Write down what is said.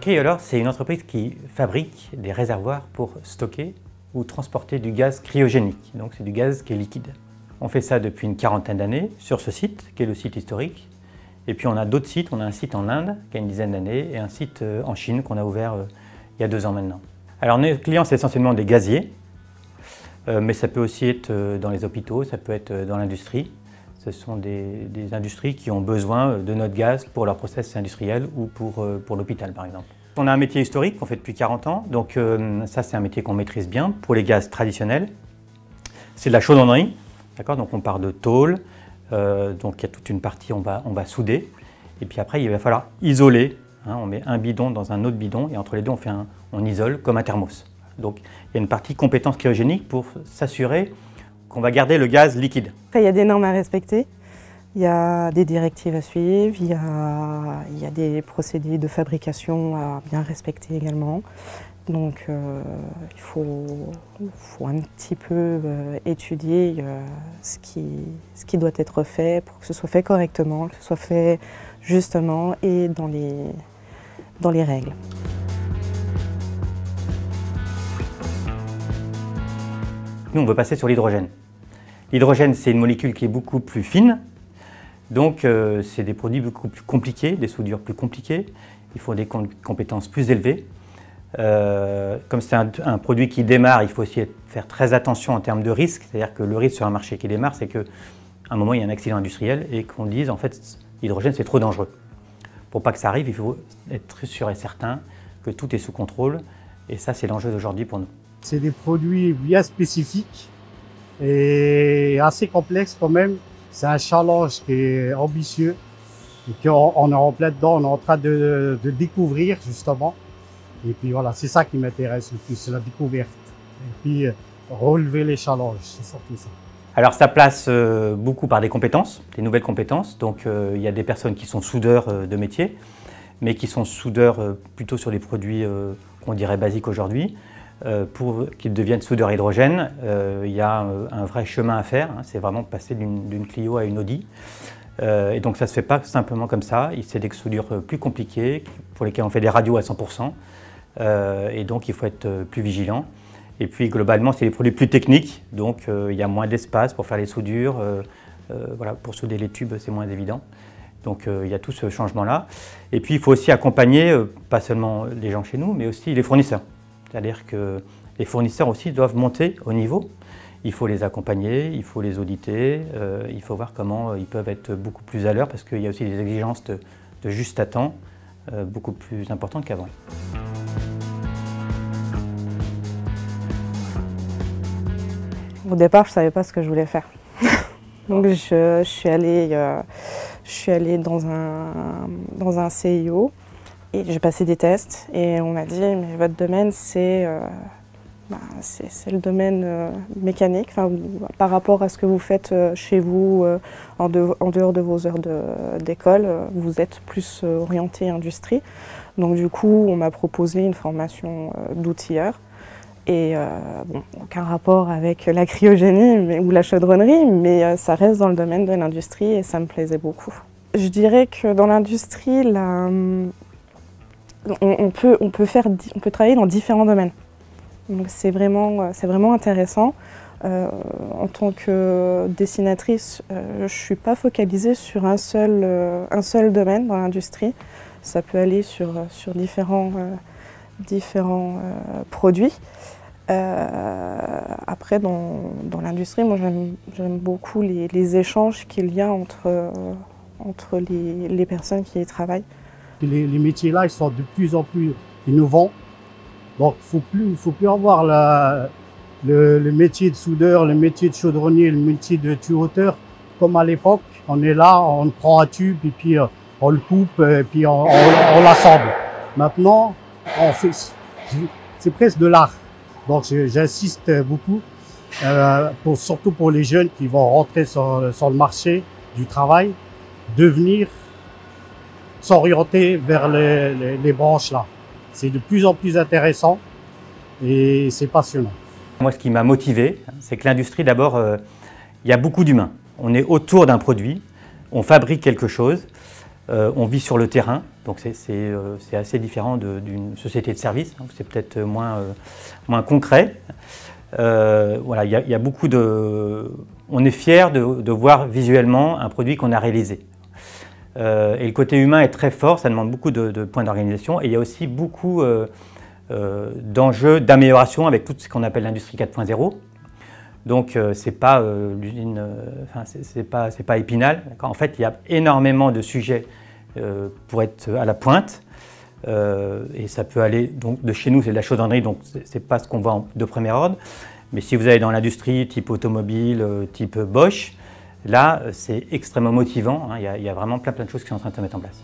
Cryolor, c'est une entreprise qui fabrique des réservoirs pour stocker ou transporter du gaz cryogénique. Donc c'est du gaz qui est liquide. On fait ça depuis une quarantaine d'années sur ce site, qui est le site historique. Et puis on a d'autres sites. On a un site en Inde, qui a une dizaine d'années, et un site en Chine qu'on a ouvert il y a 2 ans maintenant. Alors nos clients, c'est essentiellement des gaziers, mais ça peut aussi être dans les hôpitaux, ça peut être dans l'industrie. Ce sont des industries qui ont besoin de notre gaz pour leur process industriel ou pour l'hôpital par exemple. On a un métier historique qu'on fait depuis 40 ans, donc ça c'est un métier qu'on maîtrise bien pour les gaz traditionnels. C'est de la chaudronnerie, d'accord, donc on part de tôle, donc il y a toute une partie, on va souder, et puis après il va falloir isoler, hein, on met un bidon dans un autre bidon et entre les deux on isole comme un thermos. Donc il y a une partie compétence cryogénique pour s'assurer qu'on va garder le gaz liquide. Après, il y a des normes à respecter, il y a des directives à suivre, il y a des procédés de fabrication à bien respecter également. Donc il faut un petit peu étudier ce qui doit être fait pour que ce soit fait correctement, que ce soit fait justement et dans les règles. Nous, on veut passer sur l'hydrogène. L'hydrogène, c'est une molécule qui est beaucoup plus fine, donc c'est des produits beaucoup plus compliqués, des soudures plus compliquées. Il faut des compétences plus élevées. Comme c'est un produit qui démarre, il faut aussi faire très attention en termes de risque. C'est-à-dire que le risque sur un marché qui démarre, c'est qu'à un moment, il y a un accident industriel et qu'on dise en fait l'hydrogène, c'est trop dangereux. Pour pas que ça arrive, il faut être sûr et certain que tout est sous contrôle. Et ça, c'est l'enjeu d'aujourd'hui pour nous. C'est des produits bien spécifiques et assez complexes quand même. C'est un challenge qui est ambitieux et qu'on est en plein dedans, on est en train de découvrir justement. Et puis voilà, c'est ça qui m'intéresse le plus, c'est la découverte. Et puis relever les challenges, c'est surtout ça. Alors ça passe beaucoup par des compétences, des nouvelles compétences. Donc il y a des personnes qui sont soudeurs de métier, mais qui sont soudeurs plutôt sur des produits qu'on dirait basiques aujourd'hui. Pour qu'ils deviennent soudeurs hydrogène, il y a un vrai chemin à faire, hein, c'est vraiment passer d'une Clio à une Audi. Et donc ça ne se fait pas simplement comme ça, c'est des soudures plus compliquées, pour lesquelles on fait des radios à 100%, et donc il faut être plus vigilant. Et puis globalement, c'est des produits plus techniques, donc il y a moins d'espace pour faire les soudures, voilà, pour souder les tubes c'est moins évident. Donc il y a tout ce changement-là. Et puis il faut aussi accompagner, pas seulement les gens chez nous, mais aussi les fournisseurs. C'est-à-dire que les fournisseurs aussi doivent monter au niveau. Il faut les accompagner, il faut les auditer, il faut voir comment ils peuvent être beaucoup plus à l'heure parce qu'il y a aussi des exigences de juste à temps beaucoup plus importantes qu'avant. Au départ, je ne savais pas ce que je voulais faire. Donc je suis allée dans un CIO. Et j'ai passé des tests et on m'a dit mais votre domaine c'est le domaine mécanique, par rapport à ce que vous faites chez vous en dehors de vos heures d'école, vous êtes plus orienté industrie. Donc du coup on m'a proposé une formation d'outilleur et bon, aucun rapport avec la cryogénie ou la chaudronnerie, mais ça reste dans le domaine de l'industrie et ça me plaisait beaucoup. Je dirais que dans l'industrie, on peut travailler dans différents domaines. Donc c'est vraiment intéressant. En tant que dessinatrice, je ne suis pas focalisée sur un seul domaine dans l'industrie. Ça peut aller sur différents produits. Après, dans l'industrie, moi j'aime beaucoup les échanges qu'il y a entre les personnes qui y travaillent. Les métiers-là, ils sont de plus en plus innovants. Donc, il faut plus avoir le métier de soudeur, le métier de chaudronnier, le métier de tuyauteur. Comme à l'époque, on est là, on prend un tube et puis on le coupe et puis on l'assemble. Maintenant, c'est presque de l'art. Donc, j'insiste beaucoup, surtout pour les jeunes qui vont rentrer sur le marché du travail, s'orienter vers les branches là. C'est de plus en plus intéressant et c'est passionnant. Moi, ce qui m'a motivé, c'est que l'industrie, d'abord, il y a beaucoup d'humains. On est autour d'un produit, on fabrique quelque chose, on vit sur le terrain, Donc c'est assez différent d'une société de service, donc c'est peut-être moins concret. Voilà, il y a beaucoup de... On est fier de voir visuellement un produit qu'on a réalisé. Et le côté humain est très fort, ça demande beaucoup de points d'organisation. Et il y a aussi beaucoup d'enjeux d'amélioration avec tout ce qu'on appelle l'industrie 4.0. Donc c'est pas l'usine, c'est pas Épinal. En fait, il y a énormément de sujets pour être à la pointe. Et ça peut aller, donc de chez nous c'est de la chaudronnerie, donc c'est pas ce qu'on voit de premier ordre. Mais si vous allez dans l'industrie type automobile, type Bosch, là c'est extrêmement motivant, hein. Il y a vraiment plein de choses qui sont en train de se mettre en place.